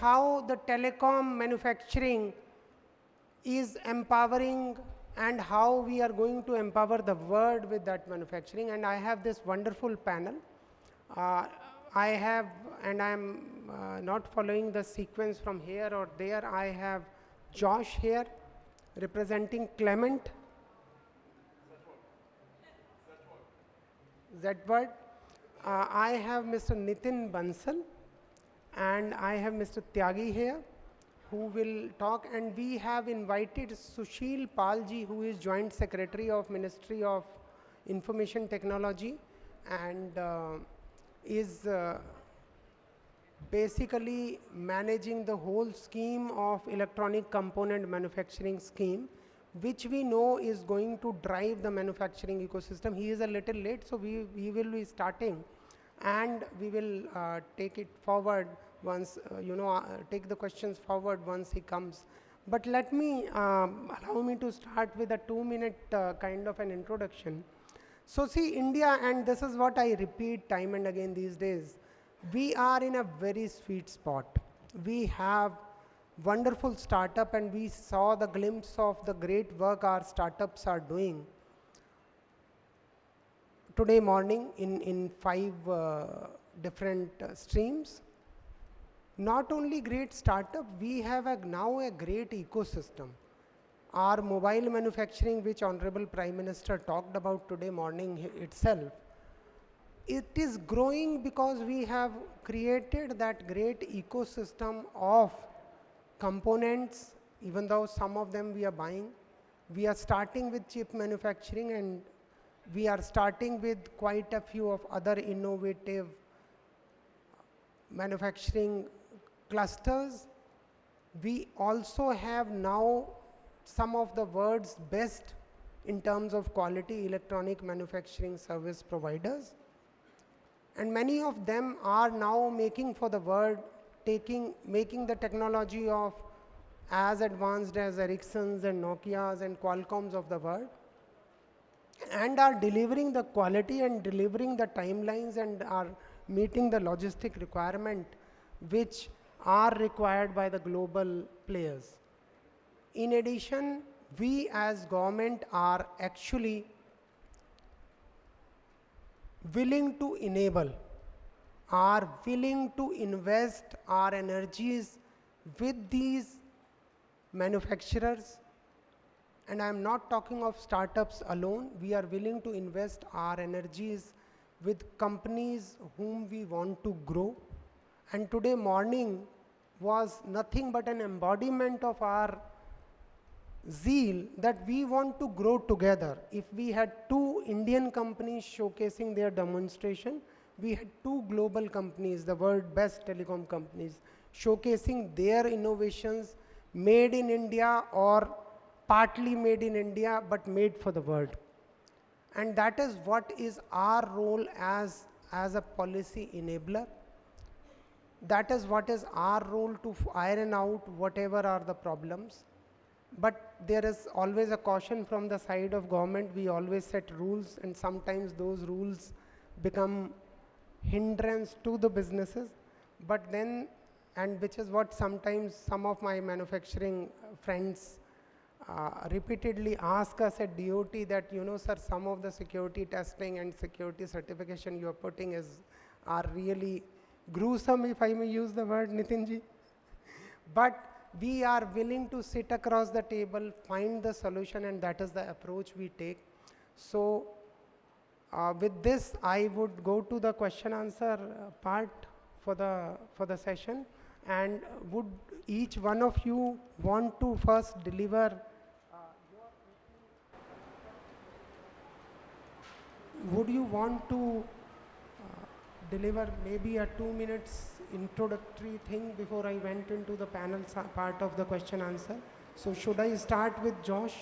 how the telecom manufacturing is empowering and how we are going to empower the world with that manufacturing. And I have this wonderful panel. I have, and I am not following the sequence from here or there. I have Josh here representing Clement. Z-word. I have Mr. Nitin Bansal, and I have Mr. Tyagi here, who will talk, and we have invited Sushil Palji, who is Joint Secretary of Ministry of Information Technology, and is basically managing the whole scheme of electronic component manufacturing scheme, which we know is going to drive the manufacturing ecosystem. He is a little late, so we will be starting, and we will take it forward once, take the questions forward once he comes. But let me, allow me to start with a 2-minute kind of an introduction. So see, India, and this is what I repeat time and again these days, we are in a very sweet spot. We have wonderful startup, and we saw the glimpse of the great work our startups are doing today morning in 5 different streams. Not only great startup, we have now a great ecosystem. Our mobile manufacturing, which Honorable Prime Minister talked about today morning itself, it is growing because we have created that great ecosystem of components. Even though some of them we are buying, we are starting with chip manufacturing, and we are starting with quite a few of other innovative manufacturing clusters. We also have now some of the world's best in terms of quality electronic manufacturing service providers, and many of them are now making for the world, making the technology of as advanced as Ericsson's and Nokia's and Qualcomm's of the world, and are delivering the quality and delivering the timelines and are meeting the logistic requirement which are required by the global players. In addition, we as government are actually willing to enable, are willing to invest our energies with these manufacturers. And I am not talking of startups alone. We are willing to invest our energies with companies whom we want to grow. And today morning was nothing but an embodiment of our zeal that we want to grow together. If we had 2 Indian companies showcasing their demonstration, we had 2 global companies, the world's best telecom companies, showcasing their innovations made in India or partly made in India, but made for the world. And that is what is our role as a policy enabler. That is what is our role to iron out whatever are the problems. But there is always a caution from the side of government. We always set rules, and sometimes those rules become hindrance to the businesses. But then, and which is what sometimes some of my manufacturing friends repeatedly ask us at DOT that, sir, some of the security testing and security certification you are putting are really gruesome, if I may use the word, Nitinji. But we are willing to sit across the table, find the solution, and that is the approach we take. So with this, I would go to the question answer part for the session. And would each one of you want to first deliver would you want to deliver maybe a 2 minutes introductory thing before I went into the panel part of the question answer? So should I start with Josh?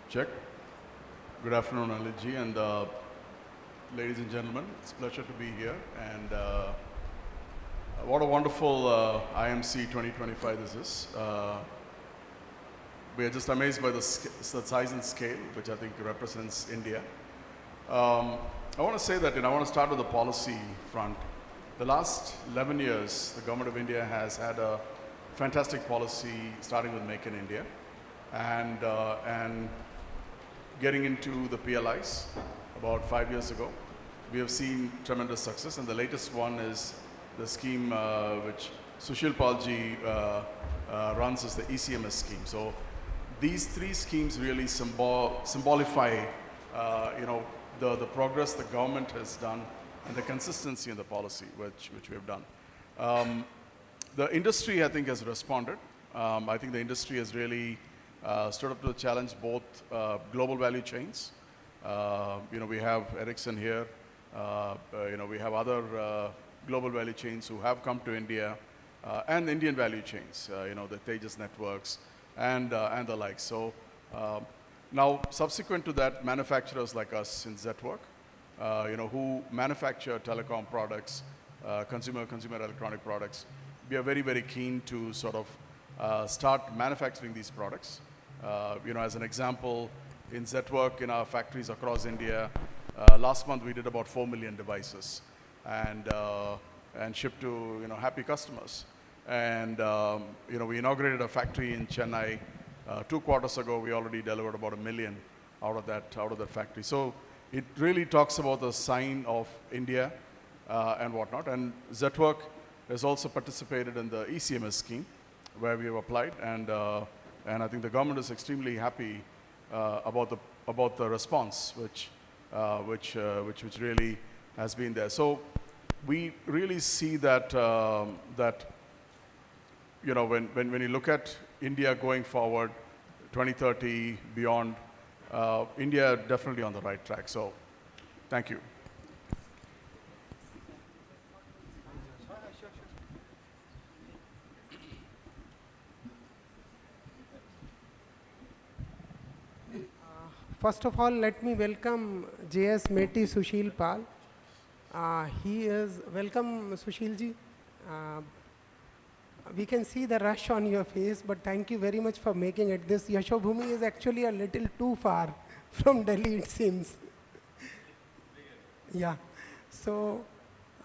Check. Good afternoon, Aliji, and ladies and gentlemen. It's a pleasure to be here, and what a wonderful IMC 2025 this is. We are just amazed by the size and scale, which I think represents India. I want to say that, I want to start with the policy front. The last 11 years, the government of India has had a fantastic policy starting with Make in India and getting into the PLIs about 5 years ago. We have seen tremendous success, and the latest one is the scheme which Sushil Palji runs as the ECMS scheme. So these three schemes really symbolify, the progress the government has done and the consistency in the policy which we have done. The industry, I think, has responded. I think the industry has really stood up to the challenge, both global value chains. We have Ericsson here. We have other global value chains who have come to India, and Indian value chains, the Tejas networks and the like. So now, subsequent to that, manufacturers like us in Zetwork, who manufacture telecom products, consumer electronic products, we are very, very keen to sort of start manufacturing these products. As an example, in Zetwork, in our factories across India, last month we did about 4 million devices and shipped to happy customers. And we inaugurated a factory in Chennai 2 quarters ago. We already delivered about 1 million out of that factory. So it really talks about the sign of India and whatnot. And Zetwork has also participated in the ECMS scheme, where we have applied, and I think the government is extremely happy about the response, which really has been there. So we really see that when you look at India going forward, 2030 beyond, India definitely on the right track. So thank you. First of all, let me welcome JS Meti Sushil Pal. Welcome Sushil ji. We can see the rush on your face, but thank you very much for making it. This Yashobhumi is actually a little too far from Delhi, it seems. Yeah. So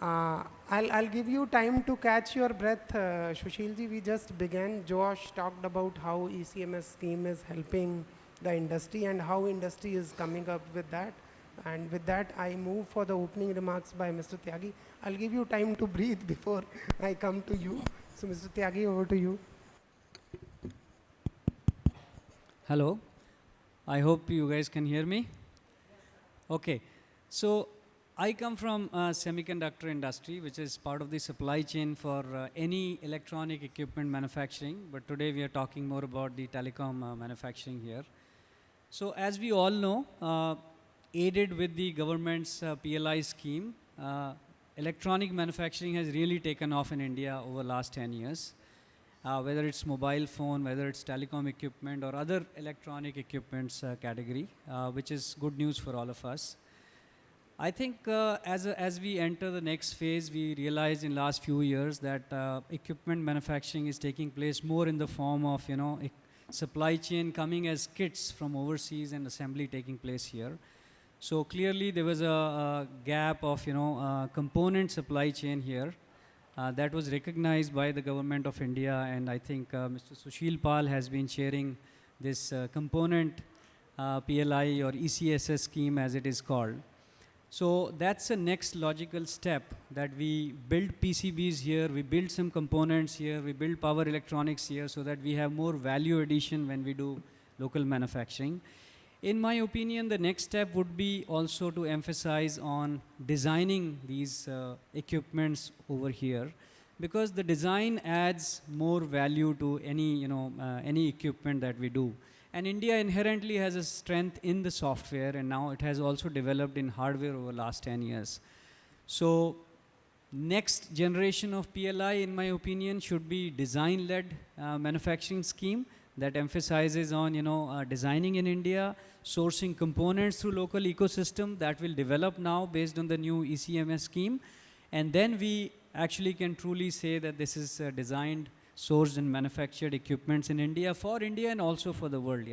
I'll give you time to catch your breath, Sushil ji. We just began. Josh talked about how ECMS scheme is helping the industry and how industry is coming up with that. And with that, I move for the opening remarks by Mr. Tyagi. I'll give you time to breathe before I come to you. So Mr. Tyagi, over to you. Hello. I hope you guys can hear me. Okay. So I come from semiconductor industry, which is part of the supply chain for any electronic equipment manufacturing. But today we are talking more about the telecom manufacturing here. So as we all know, aided with the government's PLI scheme, electronic manufacturing has really taken off in India over the last 10 years. Whether it's mobile phone, whether it's telecom equipment or other electronic equipments category, which is good news for all of us. I think as we enter the next phase, we realized in last few years that equipment manufacturing is taking place more in the form of, supply chain coming as kits from overseas and assembly taking place here. So clearly there was a gap of, component supply chain here that was recognized by the government of India, and I think Mr. Sushil Pal has been chairing this component PLI or ECSS scheme as it is called. So that's the next logical step, that we build PCBs here, we build some components here, we build power electronics here so that we have more value addition when we do local manufacturing. In my opinion, the next step would be also to emphasize on designing these equipments over here, because the design adds more value to any equipment that we do. And India inherently has a strength in the software, and now it has also developed in hardware over the last 10 years. So next generation of PLI, in my opinion, should be design-led manufacturing scheme that emphasizes on designing in India, sourcing components through local ecosystem that will develop now based on the new ECMS scheme, and then we actually can truly say that this is designed, sourced and manufactured equipments in India for India and also for the world.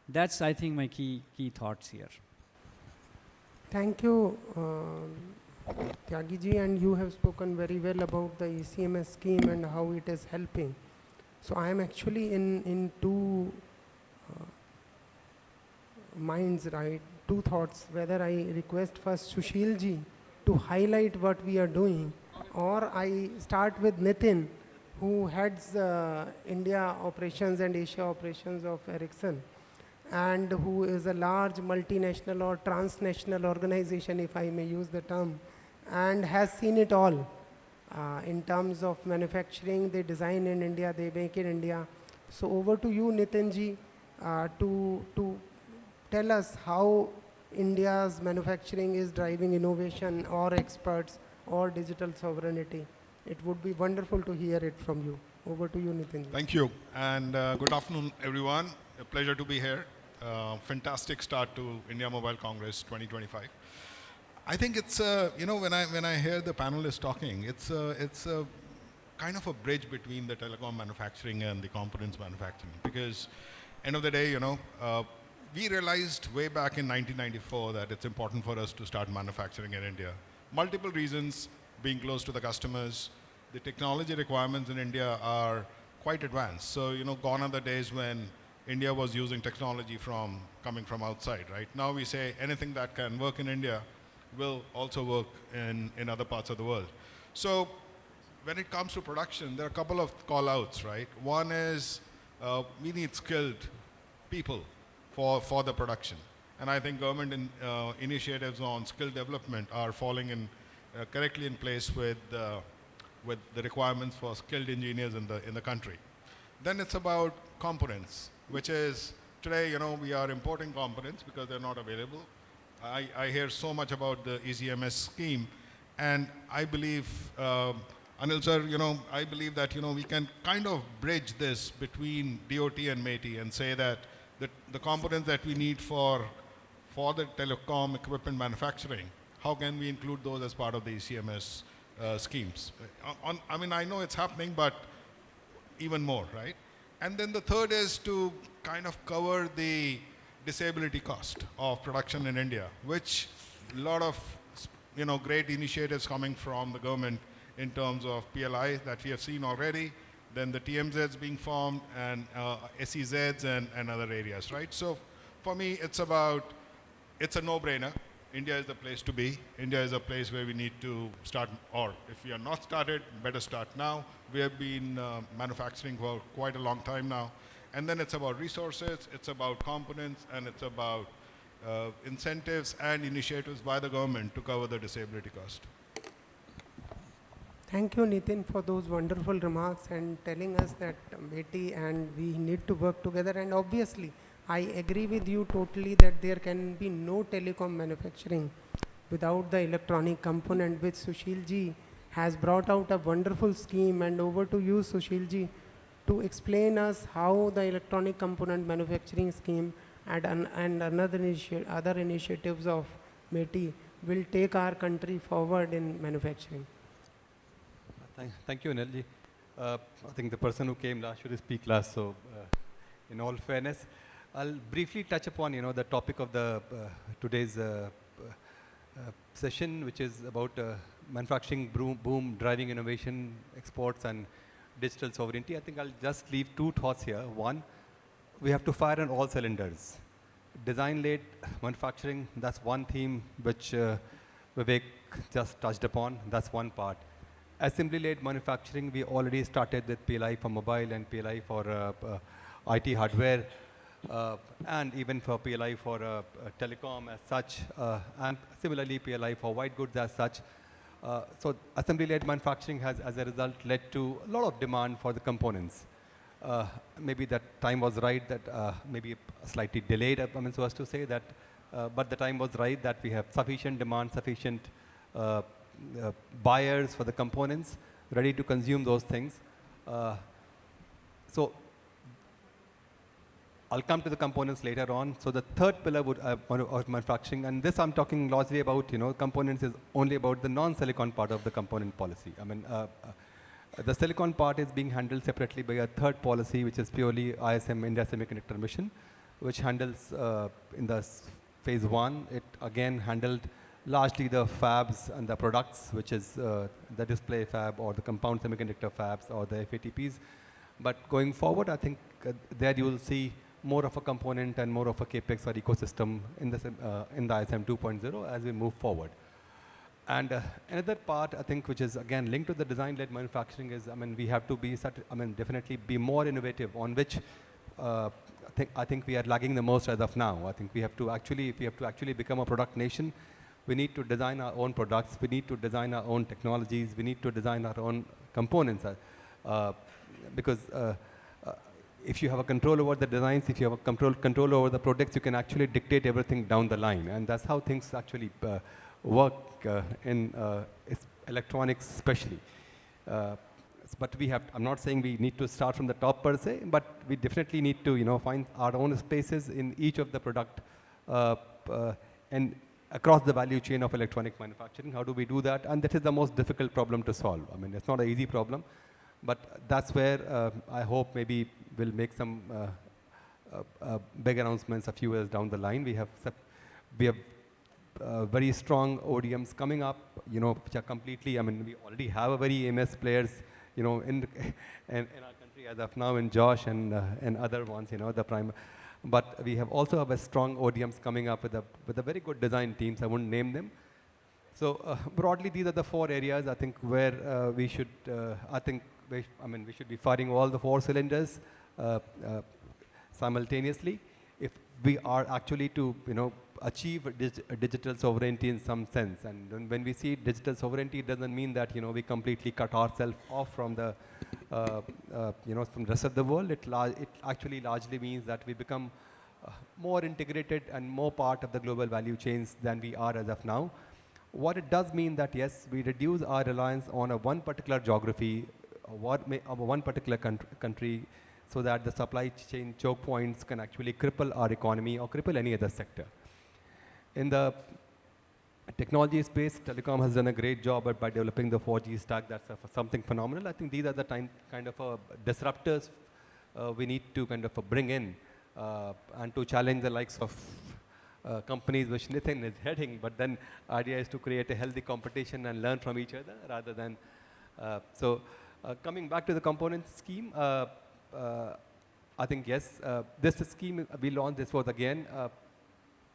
That's, I think, my key thoughts here. Thank you, Tyagi ji, and you have spoken very well about the ECMS scheme and how it is helping. So I am actually in two minds, right? Two thoughts, whether I request first Sushil ji to highlight what we are doing, or I start with Nitin, who heads India operations and Asia operations of Ericsson, and who is a large multinational or transnational organization, if I may use the term, and has seen it all in terms of manufacturing. They design in India, they make in India. So over to you, Nitin ji, to tell us how India's manufacturing is driving innovation or experts or digital sovereignty. It would be wonderful to hear it from you. Over to you, Nitin ji. Thank you, and good afternoon, everyone. A pleasure to be here. Fantastic start to India Mobile Congress 2025. I think it's when I hear the panelists talking, it's a kind of a bridge between the telecom manufacturing and the components manufacturing, because end of the day, we realized way back in 1994 that it's important for us to start manufacturing in India. Multiple reasons: being close to the customers, the technology requirements in India are quite advanced. So, gone are the days when India was using technology coming from outside, right? Now we say anything that can work in India will also work in other parts of the world. So when it comes to production, there are a couple of call-outs, right? One is we need skilled people for the production. And I think government initiatives on skill development are falling correctly in place with the requirements for skilled engineers in the country. Then it's about components, which is today, we are importing components because they're not available. I hear so much about the ECMS scheme, and I believe, Anil sir, I believe that, we can kind of bridge this between DOT and METI and say that the components that we need for the telecom equipment manufacturing, how can we include those as part of the ECMS schemes? I know it's happening, but even more, right? And then the third is to kind of cover the disability cost of production in India, which a lot of great initiatives coming from the government in terms of PLI that we have seen already, then the TMZs being formed, and SEZs and other areas, right? So for me, it's a no-brainer. India is the place to be. India is a place where we need to start, or if we are not started, better start now. We have been manufacturing for quite a long time now. And then it's about resources, it's about components, and it's about incentives and initiatives by the government to cover the disability cost. Thank you, Nitin, for those wonderful remarks and telling us that METI and we need to work together. And obviously, I agree with you totally that there can be no telecom manufacturing without the electronic component, which Sushil ji has brought out a wonderful scheme. And over to you, Sushil ji, to explain us how the electronic component manufacturing scheme and other initiatives of METI will take our country forward in manufacturing. Thank you, Anil ji. I think the person who came last should speak last, so in all fairness, I'll briefly touch upon the topic of the today's session, which is about manufacturing boom, driving innovation, exports, and digital sovereignty. I think I'll just leave two thoughts here. One, we have to fire on all cylinders. Design-led manufacturing, that's one theme which Vivek just touched upon. That's one part. Assembly-led manufacturing, we already started with PLI for mobile and PLI for IT hardware, and even for PLI for telecom as such, and similarly PLI for white goods as such. So assembly-led manufacturing has, as a result, led to a lot of demand for the components. Maybe that time was right, that maybe slightly delayed, so as to say that, but the time was right that we have sufficient demand, sufficient buyers for the components, ready to consume those things. So I'll come to the components later on. So the third pillar would of manufacturing, and this I'm talking largely about, components is only about the non-silicon part of the component policy. The silicon part is being handled separately by a third policy, which is purely ISM, India Semiconductor Mission, which handles in the phase one, it again handled largely the fabs and the products, which is the display fab or the compound semiconductor fabs or the FATPs. But going forward, I think there you will see more of a component and more of a capex or ecosystem in the ISM 2.0 as we move forward. And another part, I think, which is again linked to the design-led manufacturing is, I mean, we have to be, definitely be more innovative, on which I think we are lagging the most as of now. I think we have to actually, if we have to actually become a product nation, we need to design our own products, we need to design our own technologies, we need to design our own components. Because if you have a control over the designs, if you have a control over the products, you can actually dictate everything down the line. And that's how things actually work in electronics especially. But we have, I'm not saying we need to start from the top per se, but we definitely need to, find our own spaces in each of the product and across the value chain of electronic manufacturing. How do we do that? And that is the most difficult problem to solve. I mean, it's not an easy problem, but that's where I hope maybe we'll make some big announcements a few years down the line. We have very strong ODMs coming up, which are completely, I mean, we already have a very AMS players, in our country as of now, in Josh and other ones, the prime. But we have also have a strong ODMs coming up with a very good design teams. I wouldn't name them. So broadly, these are the 4 areas I think where we should, we should be firing all the 4 cylinders simultaneously. If we are actually to, achieve digital sovereignty in some sense. And when we see digital sovereignty, it doesn't mean that, we completely cut ourselves off from the, from the rest of the world. It actually largely means that we become more integrated and more part of the global value chains than we are as of now. What it does mean that, yes, we reduce our reliance on one particular geography, one particular country, so that the supply chain choke points can actually cripple our economy or cripple any other sector. In the technology space, Telecom has done a great job by developing the 4G stack. That's something phenomenal. I think these are the kind of disruptors we need to kind of bring in and to challenge the likes of companies which Nitin is heading. But then idea is to create a healthy competition and learn from each other rather than. Coming back to the component scheme, I think yes, this scheme we launched. This was again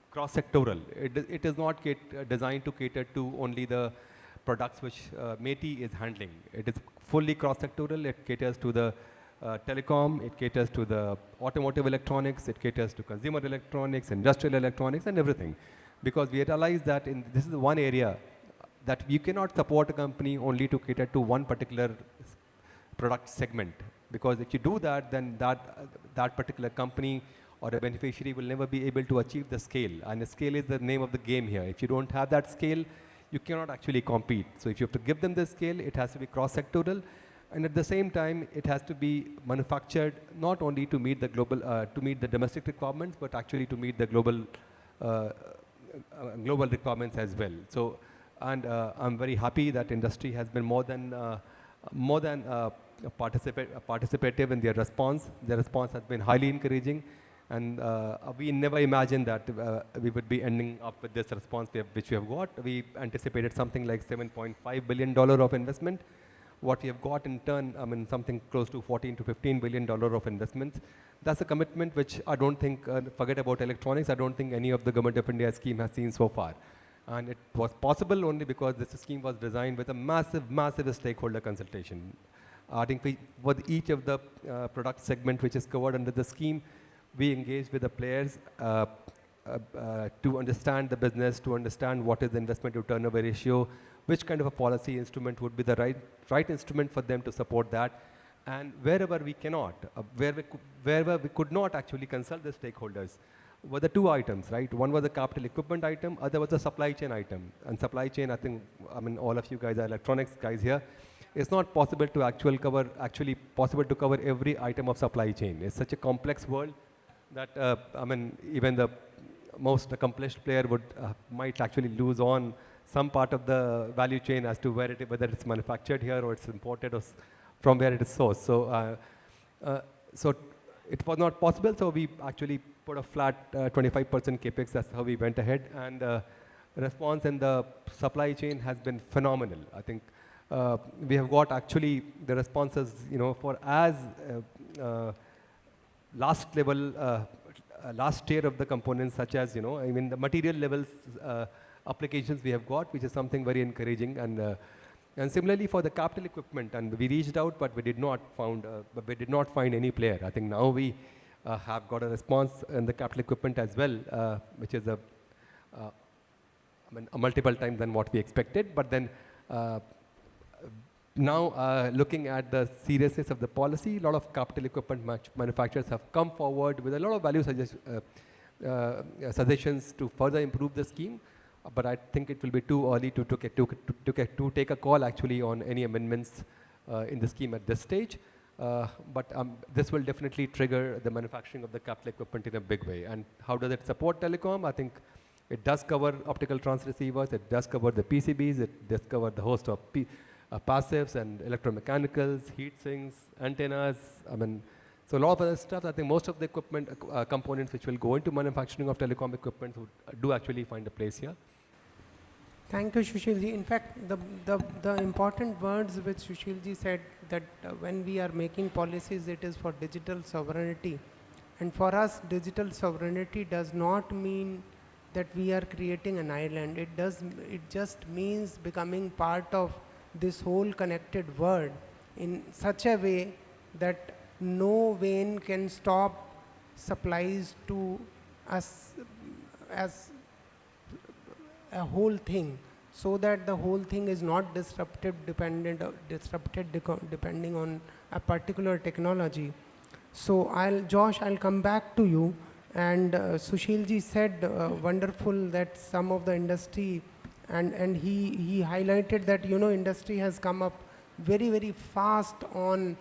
cross-sectoral. It is not designed to cater to only the products which METI is handling. It is fully cross-sectoral. It caters to the telecom, it caters to the automotive electronics, it caters to consumer electronics, industrial electronics, and everything. Because we realize that this is one area that you cannot support a company only to cater to one particular product segment. Because if you do that, then that particular company or a beneficiary will never be able to achieve the scale. And the scale is the name of the game here. If you don't have that scale, you cannot actually compete. So if you have to give them the scale, it has to be cross-sectoral. And at the same time, it has to be manufactured not only to meet the global, to meet the domestic requirements, but actually to meet the global requirements as well. So, and I'm very happy that industry has been more than participative in their response. Their response has been highly encouraging. And we never imagined that we would be ending up with this response which we have got. We anticipated something like $7.5 billion of investment. What we have got in turn, I mean, something close to $14 to $15 billion of investments. That's a commitment which I don't think, forget about electronics, I don't think any of the Government of India scheme has seen so far. And it was possible only because this scheme was designed with a massive stakeholder consultation. I think with each of the product segment which is covered under the scheme, we engaged with the players to understand the business, to understand what is the investment to turnover ratio, which kind of a policy instrument would be the right instrument for them to support that. And wherever we cannot, wherever we could not actually consult the stakeholders, were the 2 items, right? One was the capital equipment item, other was the supply chain item. And supply chain, I mean, all of you guys are electronics guys here. It's not possible to actually cover every item of supply chain. It's such a complex world that, I mean, even the most accomplished player might actually lose on some part of the value chain as to whether it's manufactured here or it's imported or from where it is sourced. So it was not possible. So we actually put a flat 25% capex. That's how we went ahead. And response in the supply chain has been phenomenal. I think we have got actually the responses, for as last level, last tier of the components, such as, the material levels applications we have got, which is something very encouraging. And similarly for the capital equipment, and we reached out, but we did not find any player. I think now we have got a response in the capital equipment as well, which is a multiple times than what we expected. But then now looking at the seriousness of the policy, a lot of capital equipment manufacturers have come forward with a lot of value suggestions to further improve the scheme. But I think it will be too early to take a call actually on any amendments in the scheme at this stage. But this will definitely trigger the manufacturing of the capital equipment in a big way. And how does it support telecom? I think it does cover optical transceivers, it does cover the PCBs, it does cover the host of passives and electromechanicals, heat sinks, antennas. So a lot of other stuff. I think most of the equipment components which will go into manufacturing of telecom equipment do actually find a place here. Thank you, Sushilji. In fact, the important words which Sushilji said, that when we are making policies, it is for digital sovereignty. And for us, digital sovereignty does not mean that we are creating an island. It just means becoming part of this whole connected world in such a way that no vein can stop supplies to us as a whole thing, so that the whole thing is not disrupted depending on a particular technology. So Josh, I'll come back to you. And Sushilji said wonderful that some of the industry, and he highlighted that industry has come up very, very fast on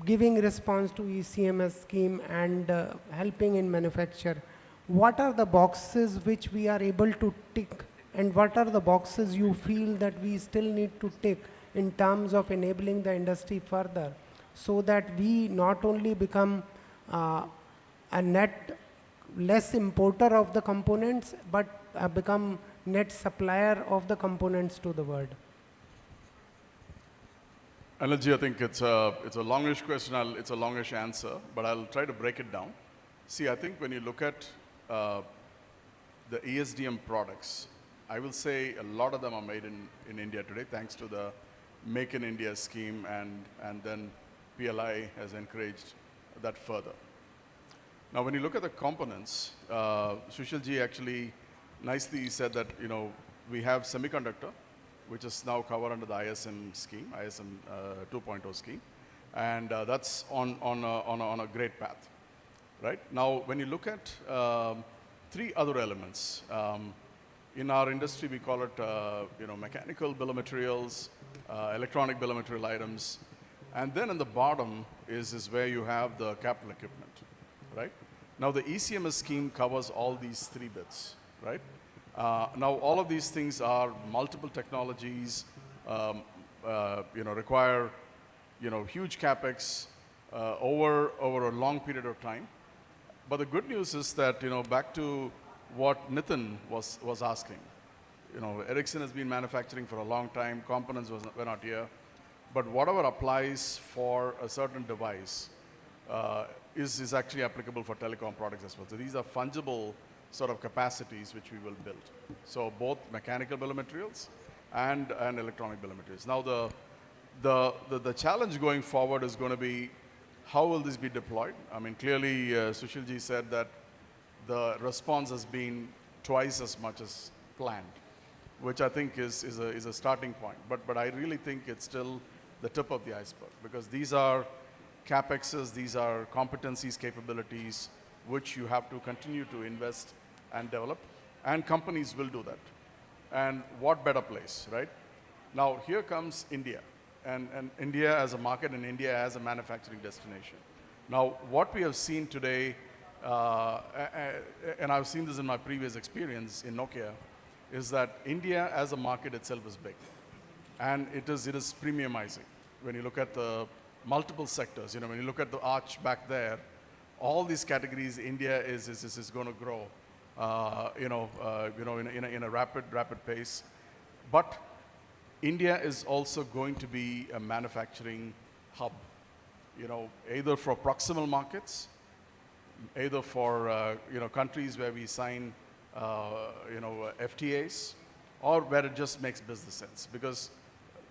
giving response to ECMS scheme and helping in manufacture. What are the boxes which we are able to tick, and what are the boxes you feel that we still need to tick in terms of enabling the industry further, so that we not only become a net less importer of the components, but become net supplier of the components to the world? Anilji, I think it's a longish question. It's a longish answer, but I'll try to break it down. See, I think when you look at the ESDM products, I will say a lot of them are made in India today, thanks to the Make in India scheme, and then PLI has encouraged that further. Now, when you look at the components, Sushilji actually nicely said that we have semiconductor, which is now covered under the ISM scheme, ISM 2.0 scheme, and that's on a great path, right? Now, when you look at three other elements, in our industry we call it mechanical bill of materials, electronic bill of material items, and then in the bottom is where you have the capital equipment, right? Now, the ECMS scheme covers all these three bits, right? Now, all of these things are multiple technologies, require, huge capex over a long period of time. But the good news is that, back to what Nitin was asking, Ericsson has been manufacturing for a long time, components were not here, but whatever applies for a certain device is actually applicable for telecom products as well. So these are fungible sort of capacities which we will build. So both mechanical bill of materials and electronic bill of materials. Now the challenge going forward is going to be, how will this be deployed? I mean, clearly Sushilji said that the response has been twice as much as planned, which I think is a starting point. But I really think it's still the tip of the iceberg, because these are capexes, these are competencies, capabilities, which you have to continue to invest and develop, and companies will do that. And what better place, right? Now, here comes India, and India as a market, and India as a manufacturing destination. Now, what we have seen today, and I've seen this in my previous experience in Nokia, is that India as a market itself is big, and it is premiumizing. When you look at the multiple sectors, when you look at the arch back there, all these categories, India is going to grow in a rapid pace. But India is also going to be a manufacturing hub, either for proximal markets, either for countries where we sign FTAs, or where it just makes business sense. Because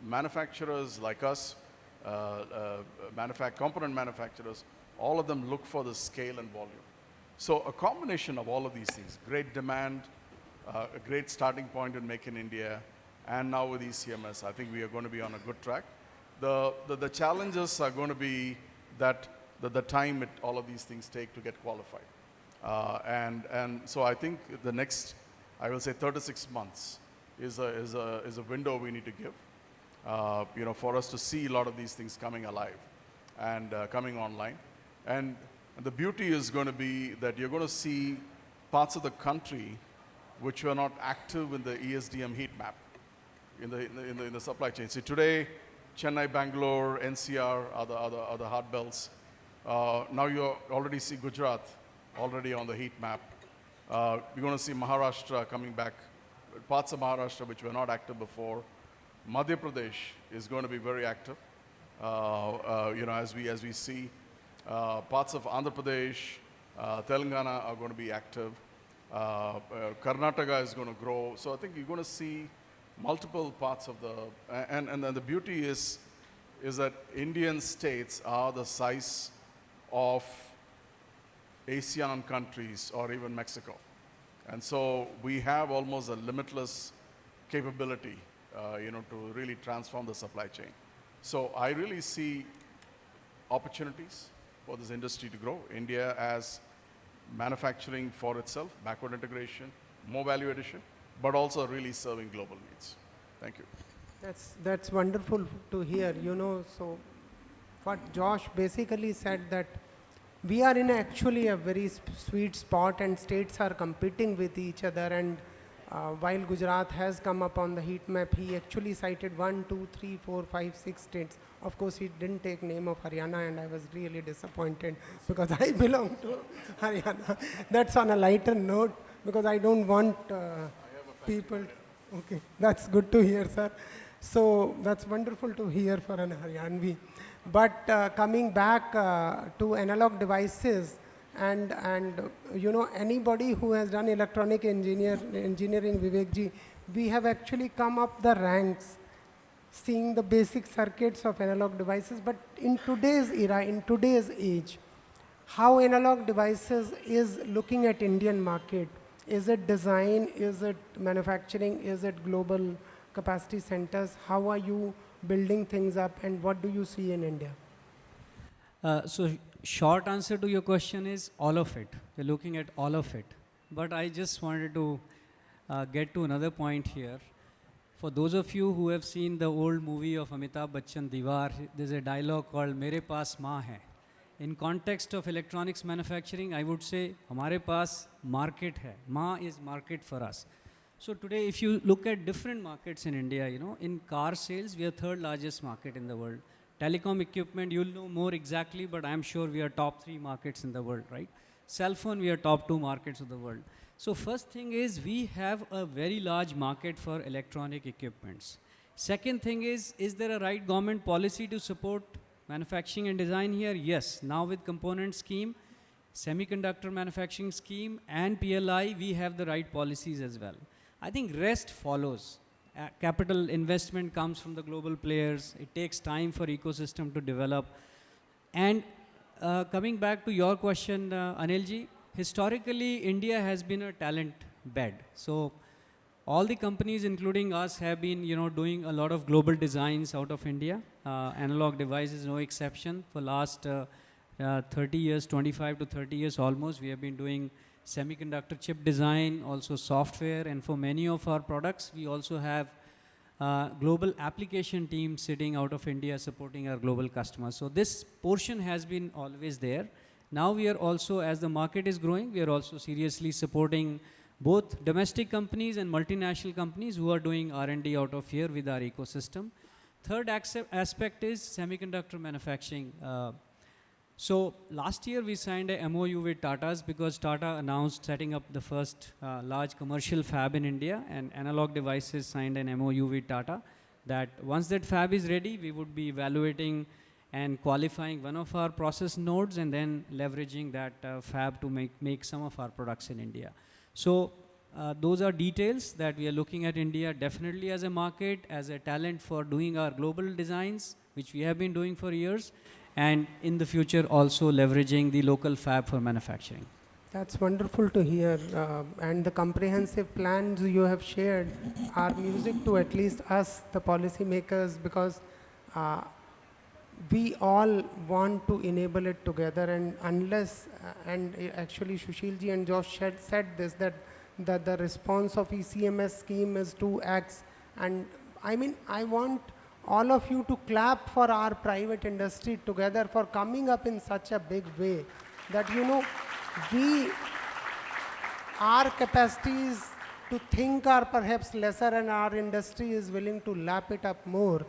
manufacturers like us, component manufacturers, all of them look for the scale and volume. So a combination of all of these things, great demand, a great starting point in Make in India, and now with ECMS, I think we are going to be on a good track. The challenges are going to be that the time all of these things take to get qualified. And so I think the next, I will say 36 months is a window we need to give, for us to see a lot of these things coming alive and coming online. And the beauty is going to be that you're going to see parts of the country which were not active in the ESDM heat map in the supply chain. See, today, Chennai, Bangalore, NCR are the hard belts. Now you already see Gujarat already on the heat map. You're going to see Maharashtra coming back, parts of Maharashtra which were not active before. Madhya Pradesh is going to be very active, as we see. Parts of Andhra Pradesh, Telangana are going to be active. Karnataka is going to grow. So I think you're going to see multiple parts of and the beauty is that Indian states are the size of ASEAN countries or even Mexico. And so we have almost a limitless capability, to really transform the supply chain. So I really see opportunities for this industry to grow. India as manufacturing for itself, backward integration, more value addition, but also really serving global needs. Thank you. That's wonderful to hear, so what Josh basically said, that we are in actually a very sweet spot and states are competing with each other, and while Gujarat has come up on the heat map, he actually cited 1, 2, 3, 4, 5, 6 states. Of course, he didn't take name of Haryana, and I was really disappointed because I belong to Haryana. That's on a lighter note because I don't want people. Okay, that's good to hear, sir. So that's wonderful to hear for an Haryanvi. But coming back to analog devices, and anybody who has done electronic engineering, Vivekji, we have actually come up the ranks, seeing the basic circuits of analog devices. But in today's era, in today's age, how analog devices is looking at Indian market? Is it design? Is it manufacturing? Is it global capacity centers? How are you building things up, and what do you see in India? So short answer to your question is all of it. We're looking at all of it. But I just wanted to get to another point here. For those of you who have seen the old movie of Amitabh Bachchan, Diwar, there's a dialogue called Mere Paas Maa Hai. In context of electronics manufacturing, I would say, Hamare paas market hai. Maa is market for us. So today, if you look at different markets in India, in car sales, we are third largest market in the world. Telecom equipment, you'll know more exactly, but I'm sure we are top 3 markets in the world, right? Cell phone, we are top 2 markets of the world. So first thing is, we have a very large market for electronic equipments. Second thing is there a right government policy to support manufacturing and design here? Yes. Now with component scheme, semiconductor manufacturing scheme, and PLI, we have the right policies as well. I think rest follows. Capital investment comes from the global players. It takes time for ecosystem to develop. And coming back to your question, Anilji, historically, India has been a talent bed. So all the companies, including us, have been doing a lot of global designs out of India. Analog devices, no exception. For last 30 years, 25 to 30 years almost, we have been doing semiconductor chip design, also software, and for many of our products, we also have global application team sitting out of India supporting our global customers. So this portion has been always there. Now we are also, as the market is growing, we are also seriously supporting both domestic companies and multinational companies who are doing R&D out of here with our ecosystem. Third aspect is semiconductor manufacturing. So last year we signed a MOU with Tata's because Tata announced setting up the first large commercial fab in India, and Analog Devices signed an MOU with Tata that once that fab is ready, we would be evaluating and qualifying one of our process nodes and then leveraging that fab to make some of our products in India. So those are details that we are looking at India definitely as a market, as a talent for doing our global designs, which we have been doing for years, and in the future also leveraging the local fab for manufacturing. That's wonderful to hear. And the comprehensive plans you have shared are music to at least us, the policymakers, because we all want to enable it together. And unless, actually Sushilji and Josh said this, that the response of ECMS scheme is 2x. And I mean, I want all of you to clap for our private industry together for coming up in such a big way that, you know, our capacities to think are perhaps lesser and our industry is willing to lap it up more.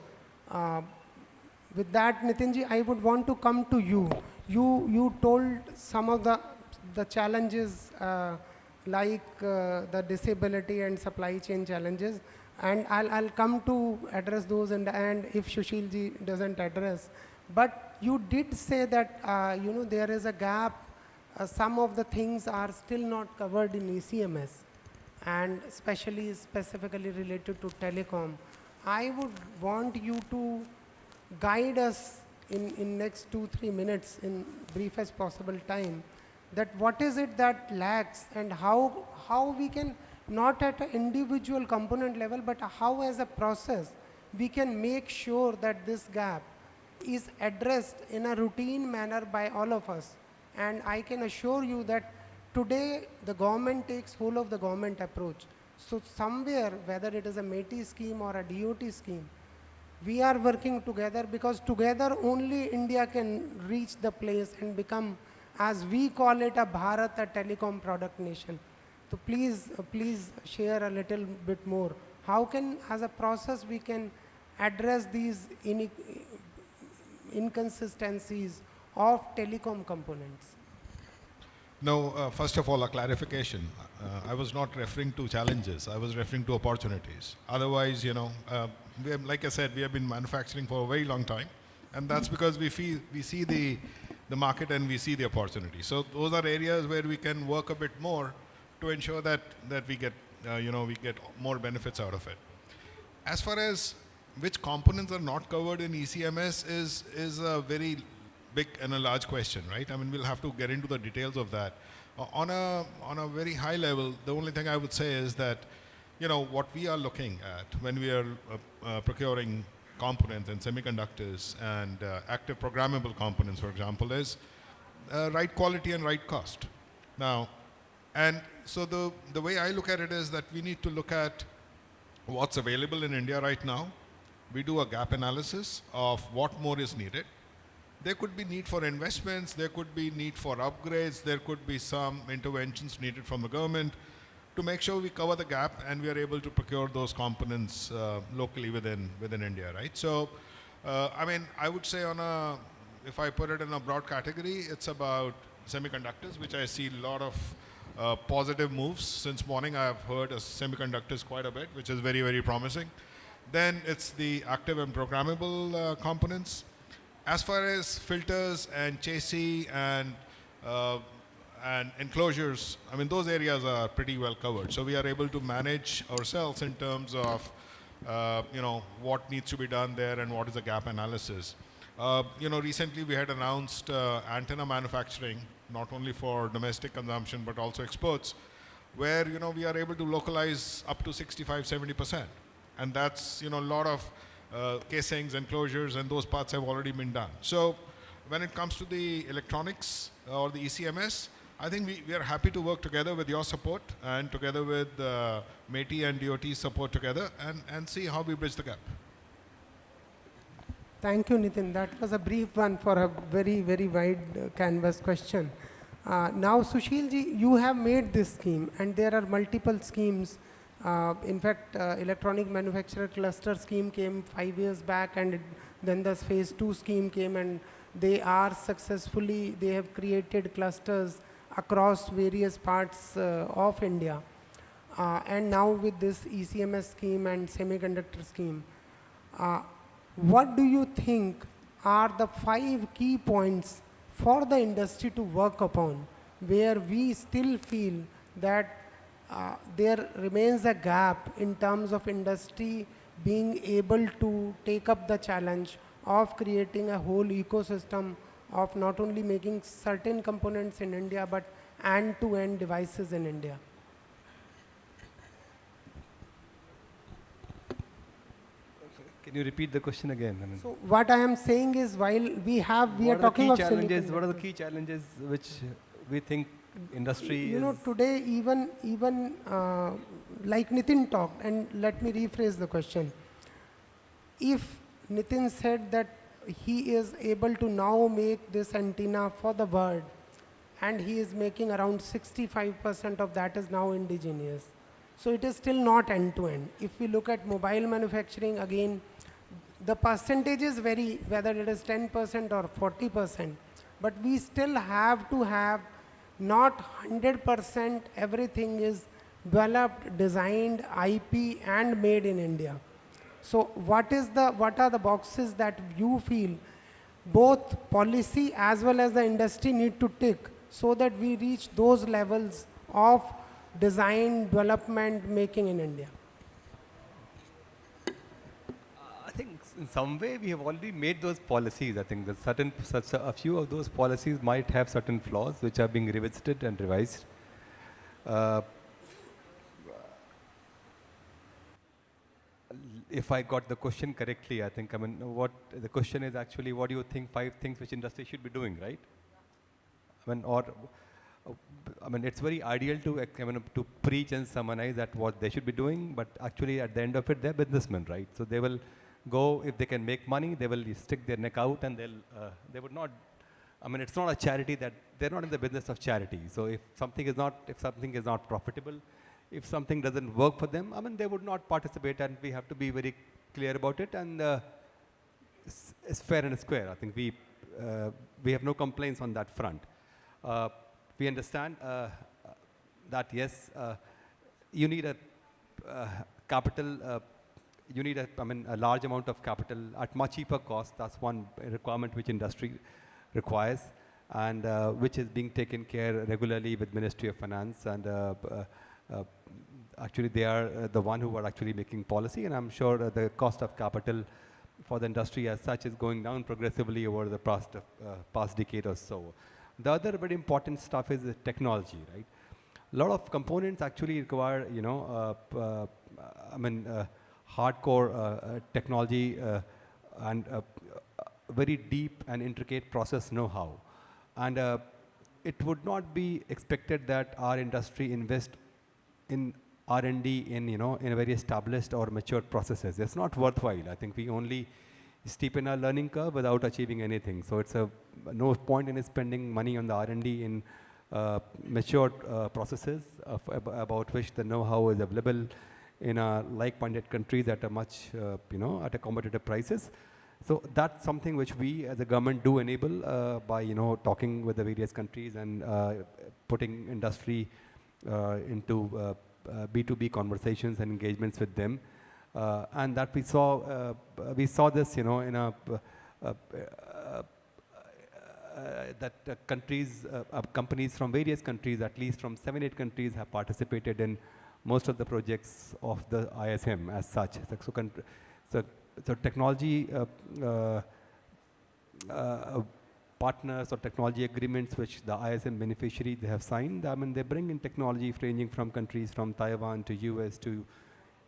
With that, Nitinji, I would want to come to you. You told some of the challenges like the disability and supply chain challenges. And I'll come to address those and if Sushilji doesn't address. But you did say that, you know, there is a gap. Some of the things are still not covered in ECMS, and specifically related to telecom. I would want you to guide us in next 2-3 minutes in briefest possible time, that what is it that lacks and how we can, not at an individual component level, but how as a process we can make sure that this gap is addressed in a routine manner by all of us. And I can assure you that today the government takes whole of the government approach. So somewhere, whether it is a METI scheme or a DOT scheme, we are working together, because together only India can reach the place and become, as we call it, a Bharat, a telecom product nation. So please share a little bit more. How can, as a process, we can address these inconsistencies of telecom components? No, first of all, a clarification. I was not referring to challenges. I was referring to opportunities. Otherwise, you know, like I said, we have been manufacturing for a very long time, and that's because we see the market and we see the opportunity. So those are areas where we can work a bit more to ensure that we get we get more benefits out of it. As far as which components are not covered in ECMS is a very big and a large question, right? I mean, we'll have to get into the details of that. On a very high level, the only thing I would say is that, you know, what we are looking at when we are procuring components and semiconductors and active programmable components, for example, is right quality and right cost. Now, and so the way I look at it is that we need to look at what's available in India right now. We do a gap analysis of what more is needed. There could be need for investments, there could be need for upgrades, there could be some interventions needed from the government to make sure we cover the gap and we are able to procure those components locally within India, right? So, I mean, I would say if I put it in a broad category, it's about semiconductors, which I see a lot of positive moves. Since morning I have heard semiconductors quite a bit, which is very, very promising. Then it's the active and programmable components. As far as filters and chassis and enclosures, I mean, those areas are pretty well covered. So we are able to manage ourselves in terms of, what needs to be done there and what is the gap analysis. Recently we had announced antenna manufacturing, not only for domestic consumption, but also exports, where, we are able to localize up to 65-70%. And that's, a lot of casings, enclosures, and those parts have already been done. So when it comes to the electronics or the ECMS, I think we are happy to work together with your support and together with METI and DOT support together and see how we bridge the gap. Thank you, Nitin. That was a brief one for a very, very wide canvas question. Now, Sushilji, you have made this scheme, and there are multiple schemes. In fact, electronic manufacturer cluster scheme came 5 years back, and then the phase 2 scheme came, and They are successfully, they have created clusters across various parts of India. And now with this ECMS scheme and semiconductor scheme, uh, what do you think are the 5 key points for the industry to work upon, where we still feel that there remains a gap in terms of industry being able to take up the challenge of creating a whole ecosystem of not only making certain components in India, but end-to-end devices in India? Can you repeat the question again? I mean, So what I am saying is, while we are what talking are of the key challenges? What are the semiconductors, key challenges which we think industry you is? know, today even like Nitin talked, and let me rephrase the question. If Nitin said that he is able to now make this antenna for the bird, and he is making around 65% of that is now indigenous. So it is still not end-to-end. If we look at mobile manufacturing, again, the percentages vary, whether it is 10% or 40%, but we still have to have not 100% everything is developed, designed, IP, and made in India. So what are the boxes that you feel both policy as well as the industry need to tick so that we reach those levels of design, development, making in India? I think in some way we have already made those policies. I think that a few of those policies might have certain flaws which are being revisited and revised. If I got the question correctly, I think, I mean, what the question is actually, what do you think 5 things which industry should be doing, right? I mean, it's very ideal to preach and summarize that what they should be doing, but actually at the end of it, they're businessmen, right? So they will go, if they can make money, they will stick their neck out, and they would not, I mean, it's not a charity that, they're not in the business of charity. So if something is not profitable, if something doesn't work for them, I mean, they would not participate, and we have to be very clear about it, and it's fair and square. I think we have no complaints on that front. We understand that yes, you need a capital, you need a large amount of capital at much cheaper cost. That's one requirement which industry requires, and which is being taken care regularly with Ministry of Finance, and actually they are the one who are actually making policy, and I'm sure the cost of capital for the industry as such is going down progressively over the past decade or so. The other very important stuff is the technology, right? A lot of components actually require, hardcore technology and very deep and intricate process know-how. And it would not be expected that our industry invest in R&D in a very established or matured processes. It's not worthwhile. I think we only steepen our learning curve without achieving anything. So it's no point in spending money on the R&D in matured processes about which the know-how is available in like-minded countries at a much, at a competitive prices. So that's something which we as a government do enable by, talking with the various countries and putting industry into B2B conversations and engagements with them. And that we saw this, in that companies from various countries, at least from 7-8 countries, have participated in most of the projects of the ISM as such. So technology partners or technology agreements which the ISM beneficiary they have signed, I mean, they bring in technology ranging from countries from Taiwan to US to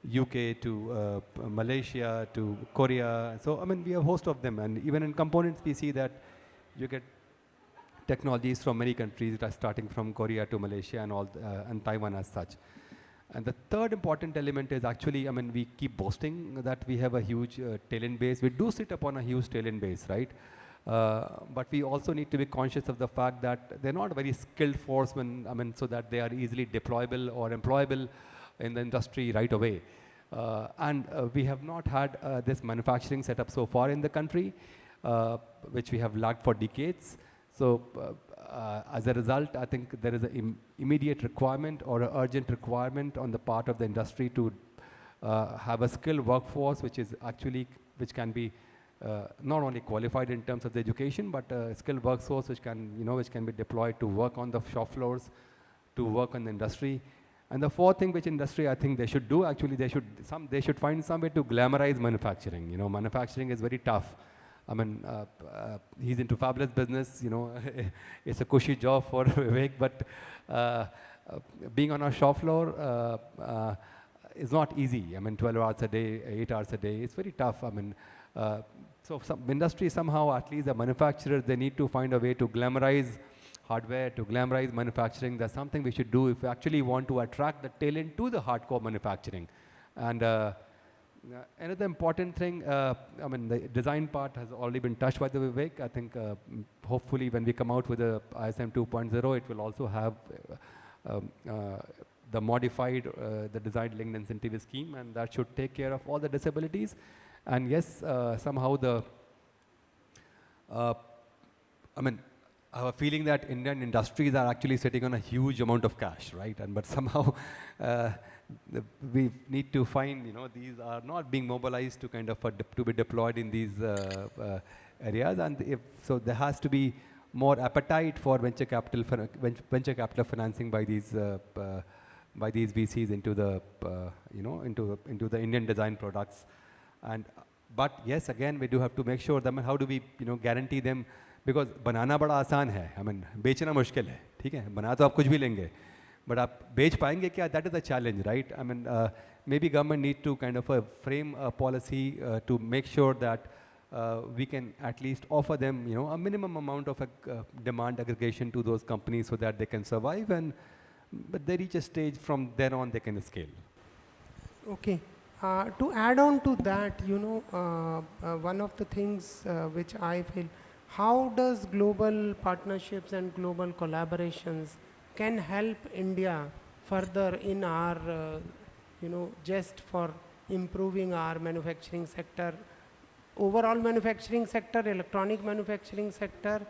UK to Malaysia to Korea. So, I mean, we have a host of them, and even in components we see that you get technologies from many countries, starting from Korea to Malaysia and and Taiwan as such. And the third important element is actually, I mean, we keep boasting that we have a huge talent base. We do sit upon a huge talent base, right? But we also need to be conscious of the fact that they're not a very skilled force so that they are easily deployable or employable in the industry right away. And we have not had this manufacturing setup so far in the country. which we have lacked for decades. So as a result, I think there is an immediate requirement or an urgent requirement on the part of the industry to have a skilled workforce which can be not only qualified in terms of the education, but a skilled workforce which can be deployed to work on the shop floors, to work on the industry. And the fourth thing which industry I think they should do, actually they should find some way to glamorize manufacturing. Manufacturing is very tough. I mean, he's into fabulous business, it's a cushy job for Vivek, but being on a shop floor is not easy. I mean, 12 hours a day, 8 hours a day, it's very tough. I mean, so some industry somehow, at least the manufacturers, they need to find a way to glamorize hardware, to glamorize manufacturing. That's something we should do if we actually want to attract the talent to the hardcore manufacturing. And another important thing, I mean, the design part has already been touched by the Vivek. I think hopefully when we come out with the ISM 2.0, it will also have the modified, the design linked incentive scheme, and that should take care of all the disabilities. And yes, somehow I mean, I have a feeling that Indian industries are actually sitting on a huge amount of cash, right? But somehow we need to find, these are not being mobilized to kind of to be deployed in these areas. And so there has to be more appetite for venture capital financing by these VCs into the into the Indian design products. But yes, again, we do have to make sure that how do we guarantee them, because बनाना बड़ा आसान है, I mean, बेचना मुश्किल है, ठीक है, बना तो आप कुछ भी लेंगे, but आप बेच पाएंगे क्या? That is the challenge, right? I mean, maybe government need to kind of frame a policy to make sure that we can at least offer them, a minimum amount of demand aggregation to those companies so that they can survive, but they reach a stage from then on they can scale. Okay. To add on to that, one of the things which I feel, how does global partnerships and global collaborations can help India further in our, just for improving our manufacturing sector, overall manufacturing sector, electronic manufacturing sector,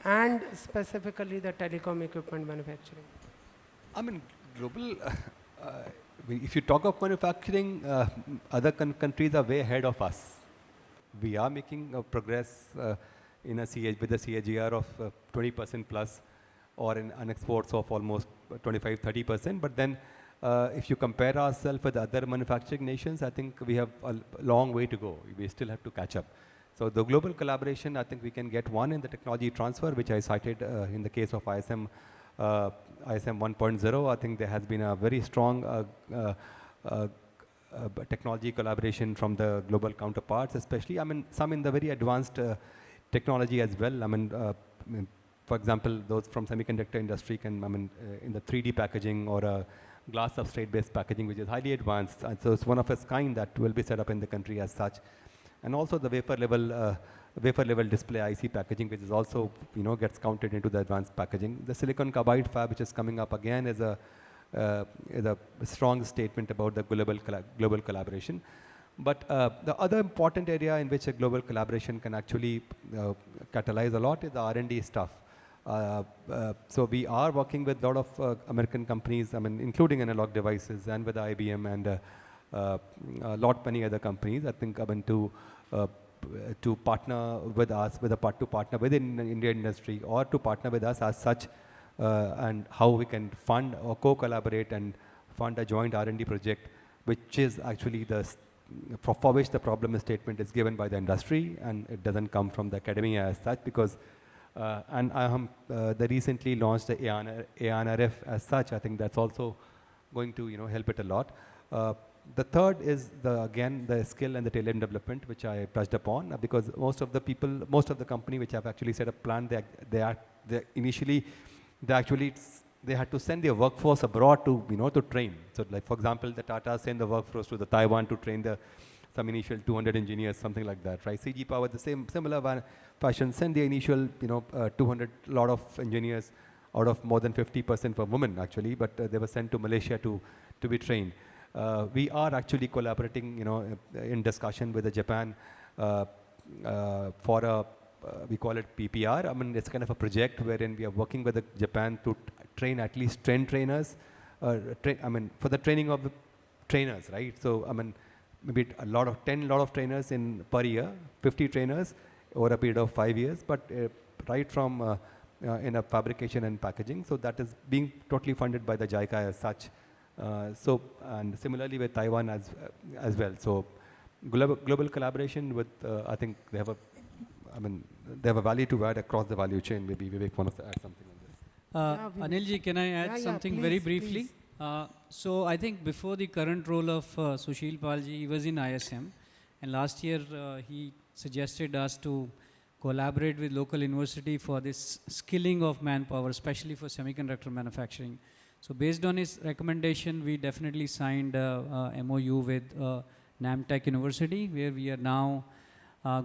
and specifically the telecom equipment manufacturing? I mean, global, if you talk of manufacturing, other countries are way ahead of us. We are making progress with a CAGR of 20% plus, or in exports of almost 25-30%. But then if you compare ourselves with other manufacturing nations, I think we have a long way to go. We still have to catch up. So the global collaboration, I think we can get one in the technology transfer, which I cited in the case of ISM 1.0. I think there has been a very strong technology collaboration from the global counterparts, especially, I mean, some in the very advanced technology as well. I mean, for example, those from semiconductor industry can, in the 3D packaging or a glass substrate based packaging, which is highly advanced. And so it's one of its kind that will be set up in the country as such. And also the wafer level display IC packaging, which is also, gets counted into the advanced packaging. The silicon carbide fab, which is coming up again, is a strong statement about the global collaboration. But the other important area in which a global collaboration can actually catalyze a lot is the R&D stuff. So we are working with a lot of American companies, including Analog Devices and with IBM and a lot many other companies. I think to partner with us, to partner within the Indian industry, or to partner with us as such, and how we can fund or co-collaborate and fund a joint R&D project, which is actually for which the problem statement is given by the industry, and it doesn't come from the academia as such, because they recently launched the ANRF as such. I think that's also going to help it a lot. The third is again the skill and the talent development, which I touched upon, because most of the company which have actually set up plan, they had to send their workforce abroad to train. So like, for example, the Tata send the workforce to the Taiwan to train some initial 200 engineers, something like that, right? CG Power, the similar fashion, send the initial 200 lot of engineers, out of more than 50% were women actually, but they were sent to Malaysia to be trained. We are actually collaborating, in discussion with Japan for we call it PPR. I mean, it's kind of a project wherein we are working with Japan to train at least 10 trainers. For the training of the trainers, right? So, I mean, maybe 10 lot of trainers per year, 50 trainers over a period of 5 years, but right from in a fabrication and packaging. So that is being totally funded by the JICA as such. And similarly with Taiwan as well. So global collaboration with, I think they have a value to add across the value chain. Maybe Vivek wants to add something on this. Anilji, can I add something very please, briefly? So I think before the current role of Sushil Palji, he was in ISM, and last year he suggested us to collaborate with local university for this skilling of manpower, especially for semiconductor manufacturing. So based on his recommendation, we definitely signed a MOU with Namtech University, where we are now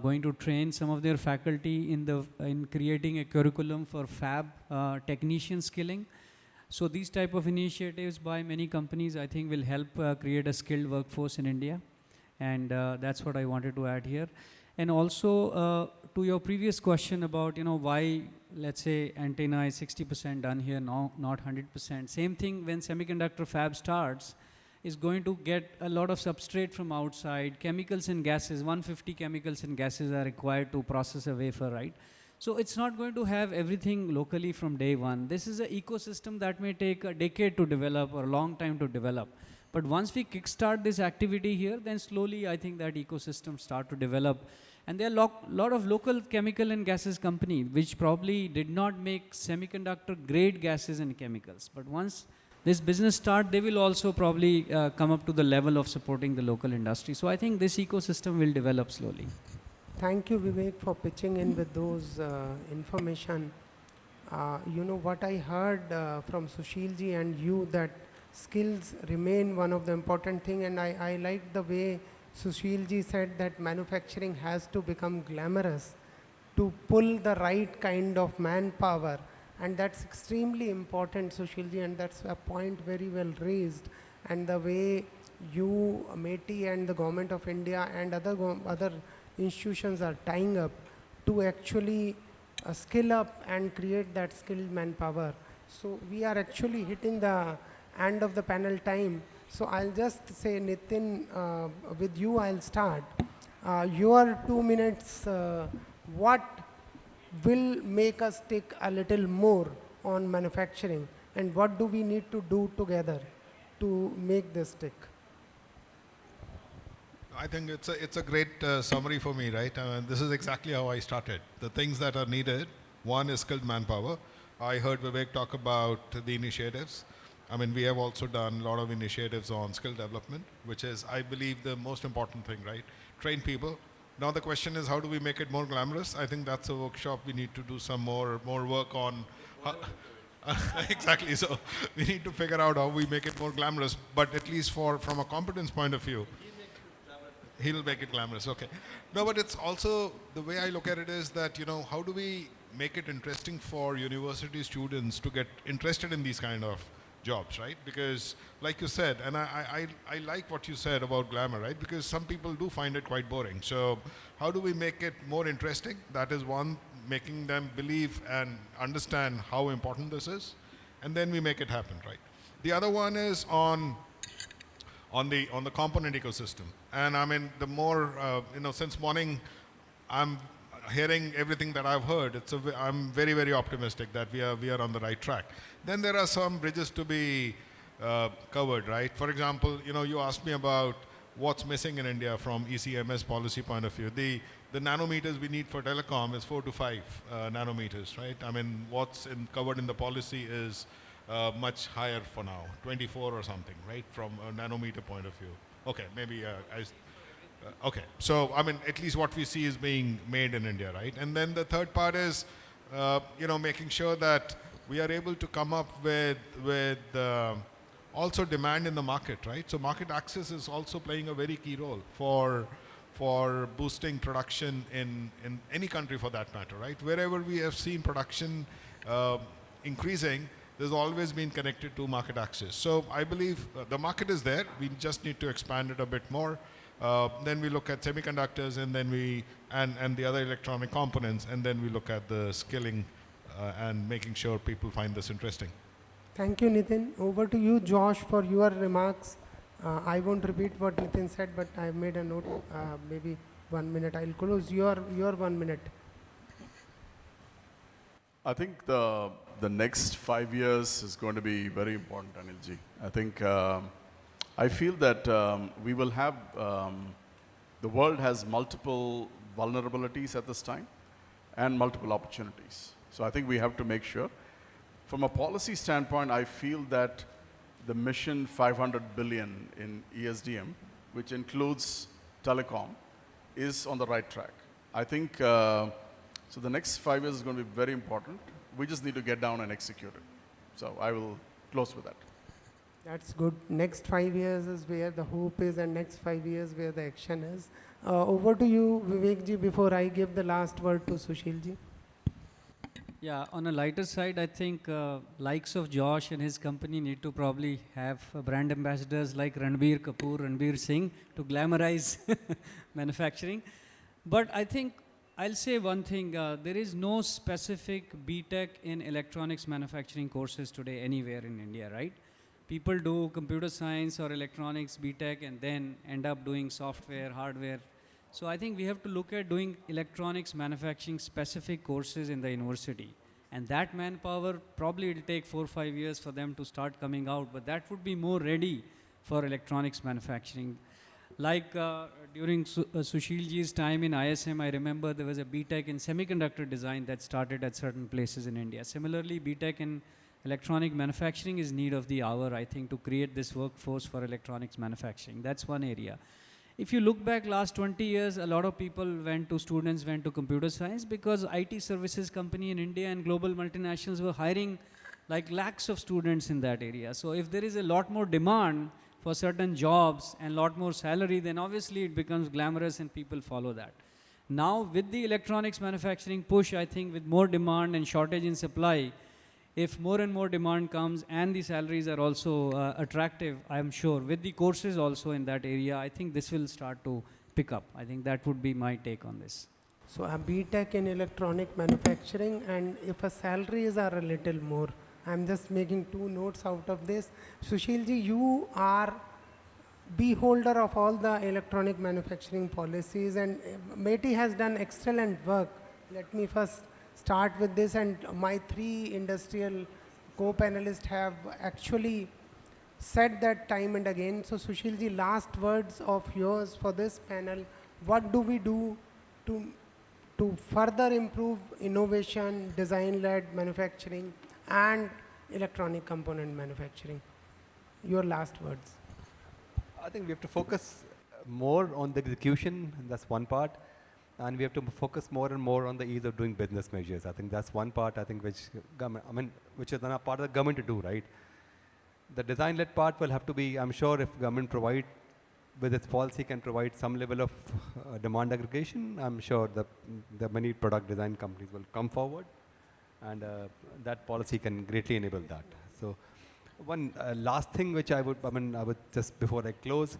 going to train some of their faculty in creating a curriculum for fab technician skilling. So these type of initiatives by many companies, I think, will help create a skilled workforce in India. And that's what I wanted to add here. And also, to your previous question about, why, let's say, antenna is 60% done here, not 100%. Same thing when semiconductor fab starts, is going to get a lot of substrate from outside. Chemicals and gases, 150 chemicals and gases are required to process a wafer, right? So it's not going to have everything locally from day one. This is an ecosystem that may take a decade to develop or a long time to develop. But once we kickstart this activity here, then slowly I think that ecosystem start to develop. And there are lot of local chemical and gases companies which probably did not make semiconductor grade gases and chemicals. But once this business start, they will also probably come up to the level of supporting the local industry. So I think this ecosystem will develop slowly. Thank you, Vivek, for pitching in with those information. What I heard from Sushilji and you, that skills remain one of the important thing, and I like the way Sushilji said that manufacturing has to become glamorous to pull the right kind of manpower, and that's extremely important, Sushilji, and that's a point very well raised. And the way you, METI, and the Government of India and other institutions are tying up to actually skill up and create that skilled manpower. So we are actually hitting the end of the panel time. So I'll just say, Nitin, with you I'll start. Your 2 minutes, what will make us take a little more on manufacturing, and what do we need to do together to make this stick? I think it's a great summary for me, right? This is exactly how I started. The things that are needed, one is skilled manpower. I heard Vivek talk about the initiatives. I mean, we have also done a lot of initiatives on skill development, which is, I believe, the most important thing, right? Train people. Now the question is, how do we make it more glamorous? I think that's a workshop we need to do some more work on. Exactly. So we need to figure out how we make it more glamorous, but at least from a competence point of view. He'll make it glamorous, okay. No, but it's also, the way I look at it is that, how do we make it interesting for university students to get interested in these kind of jobs, right? Because like you said, and I like what you said about glamour, right? Because some people do find it quite boring. So how do we make it more interesting? That is one, making them believe and understand how important this is. And then we make it happen, right? The other one is on the component ecosystem. And I mean, the more, since morning, I'm hearing everything that I've heard. I'm very, very optimistic that we are on the right track. Then there are some bridges to be covered, right? For example, you asked me about what's missing in India from ECMS policy point of view. The nanometers we need for telecom is 4 to 5 nanometers, right? I mean, what's covered in the policy is much higher for now, 24 or something, right? From a nanometer point of view. Okay, maybe okay. So, I mean, at least what we see is being made in India, right? And then the third part is, making sure that we are able to come up with also demand in the market, right? So market access is also playing a very key role for boosting production in any country for that matter, right? Wherever we have seen production increasing, there's always been connected to market access. So I believe the market is there. We just need to expand it a bit more. Then we look at semiconductors, and then and the other electronic components, and then we look at the skilling and making sure people find this interesting. Thank you, Nitin. Over to you, Josh, for your remarks. I won't repeat what Nitin said, but I made a note, maybe 1 minute. I'll close your 1 minute. I think the next 5 years is going to be very important, Anilji. I think I feel that we will have the world has multiple vulnerabilities at this time and multiple opportunities. So I think we have to make sure. From a policy standpoint, I feel that the mission 500 billion in ESDM, which includes telecom, is on the right track. I think so the next 5 years is going to be very important. We just need to get down and execute it. So I will close with that. That's good. Next 5 years is where the hope is, and next 5 years where the action is. Over to you, Vivek ji, before I give the last word to Sushil ji. Yeah, on a lighter side, I think likes of Josh and his company need to probably have brand ambassadors like Ranbir Kapoor, Ranbir Singh to glamorize manufacturing. But I think I'll say one thing, there is no specific BTech in electronics manufacturing courses today anywhere in India, right? People do computer science or electronics BTech and then end up doing software, hardware. So I think we have to look at doing electronics manufacturing specific courses in the university. And that manpower, probably it'll take 4 or 5 years for them to start coming out, but that would be more ready for electronics manufacturing. Like during Sushil ji's time in ISM, I remember there was a BTech in semiconductor design that started at certain places in India. Similarly, BTech in electronic manufacturing is need of the hour, I think, to create this workforce for electronics manufacturing. That's one area. If you look back last 20 years, a lot of students went to computer science because IT services company in India and global multinationals were hiring like lakhs of students in that area. So if there is a lot more demand for certain jobs and lot more salary, then obviously it becomes glamorous and people follow that. Now with the electronics manufacturing push, I think with more demand and shortage in supply, if more and more demand comes and the salaries are also attractive, I'm sure, with the courses also in that area, I think this will start to pick up. I think that would be my take on this. So a BTech in electronic manufacturing, and if a salaries are a little more, I'm just making 2 notes out of this. Sushil ji, you are beholder of all the electronic manufacturing policies, and METI has done excellent work. Let me first start with this, and my 3 industrial co-panelists have actually said that time and again. So Sushil ji, last words of yours for this panel. What do we do to further improve innovation, design-led manufacturing and electronic component manufacturing? Your last words. I think we have to focus more on the execution, that's one part. And we have to focus more and more on the ease of doing business measures. I think that's one part, I think, which which is not part of the government to do, right? The design-led part will have to be, I'm sure, if government provide, with its policy can provide some level of demand aggregation, I'm sure the many product design companies will come forward, and that policy can greatly enable that. So one last thing which I would just before I close,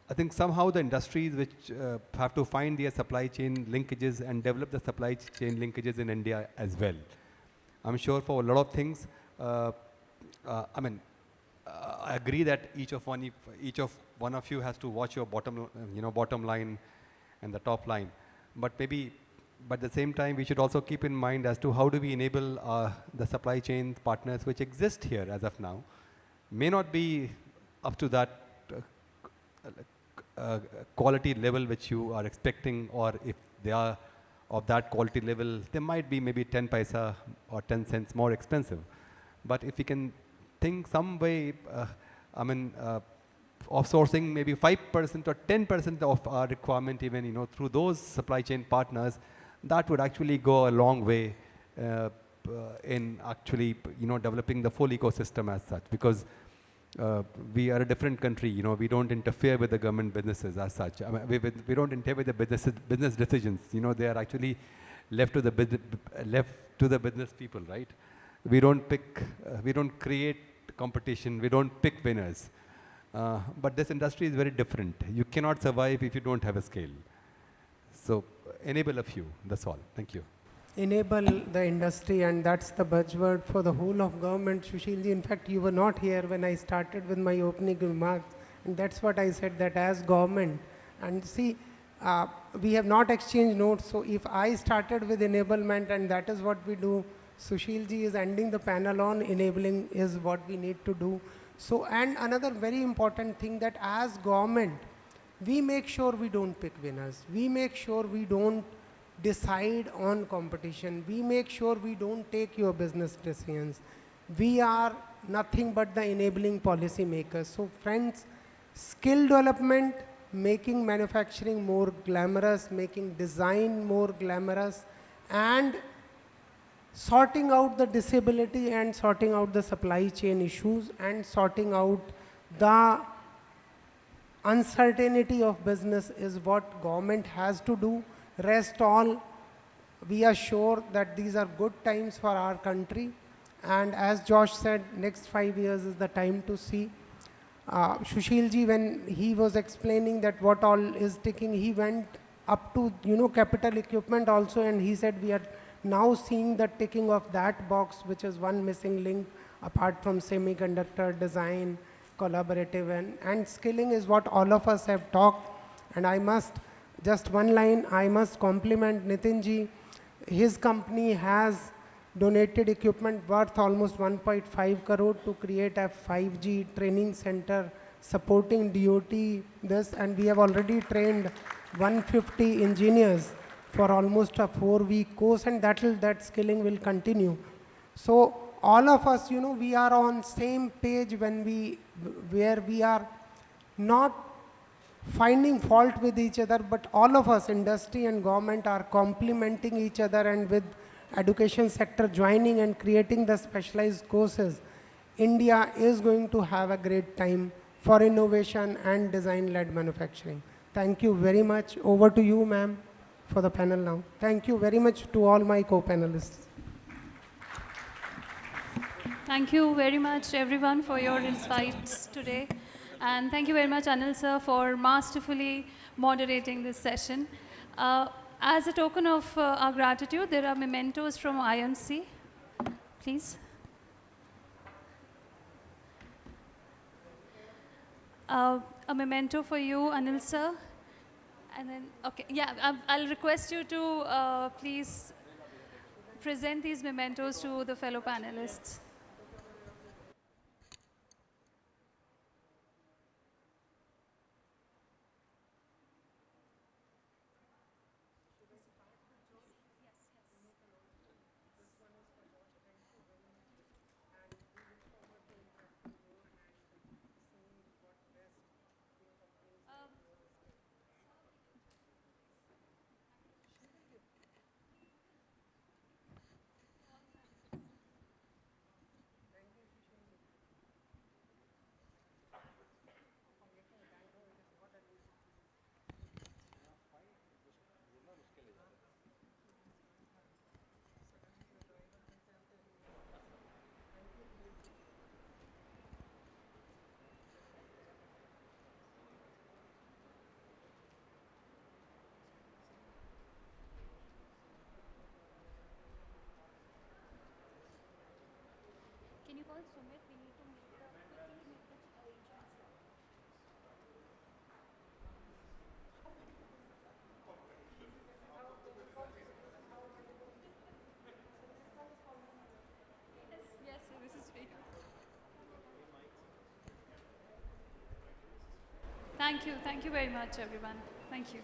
I think somehow the industries which have to find their supply chain linkages and develop the supply chain linkages in India as well. I'm sure for a lot of things, I agree that each of one of you has to watch your bottom line and the top line. But at the same time, we should also keep in mind as to how do we enable the supply chain partners which exist here as of now. May not be up to that quality level which you are expecting, or if they are of that quality level, they might be maybe 10 paisa or 10 cents more expensive. But if we can think some way, offsourcing maybe 5% or 10% of our requirement, even through those supply chain partners, that would actually go a long way in actually developing the full ecosystem as such, because we are a different country. We don't interfere with the government businesses as such. We don't interfere with the business decisions. They are actually left to the business people, right? We don't create competition. We don't pick winners. But this industry is very different. You cannot survive if you don't have a scale. So enable a few, that's all. Thank you. Enable the industry, and that's the buzzword for the whole of government. Sushilji, in fact, you were not here when I started with my opening remarks, and that's what I said, that as government, and see, we have not exchanged notes, so if I started with enablement and that is what we do, Sushilji is ending the panel on enabling is what we need to do. So, and another very important thing, that as government, we make sure we don't pick winners. We make sure we don't decide on competition. We make sure we don't take your business decisions. We are nothing but the enabling policy makers. So friends, skill development, making manufacturing more glamorous, making design more glamorous, and sorting out the disability and sorting out the supply chain issues and sorting out the uncertainty of business is what government has to do. Rest all, we are sure that these are good times for our country. And as Josh said, next 5 years is the time to see. Sushilji, when he was explaining that what all is taking, he went up to, capital equipment also, and he said we are now seeing the ticking of that box, which is one missing link apart from semiconductor design, collaborative, and skilling is what all of us have talked. And I must, just one line, I must compliment Nitinji. His company has donated equipment worth almost 1.5 crore to create a 5G training center supporting DOT this, and we have already trained 150 engineers for almost a 4-week course, and that skilling will continue. So all of us, we are on same page where we are not finding fault with each other, but all of us, industry and government, are complementing each other, and with education sector joining and creating the specialized courses, India is going to have a great time for innovation and design-led manufacturing. Thank you very much. Over to you, ma'am, for the panel now. Thank you very much to all my co-panelists. Thank you very much, everyone, for your insights today. And thank you very much, Anil sir, for masterfully moderating this session. As a token of our gratitude, there are mementos from IMC. Please. A memento for you, Anil sir. And then, okay, yeah, I'll request you to please present these mementos to the fellow panelists. Can you call Sumit? We need to quickly make the arrangements here. Yes, so this is fake. Thank you very much, everyone. Thank you.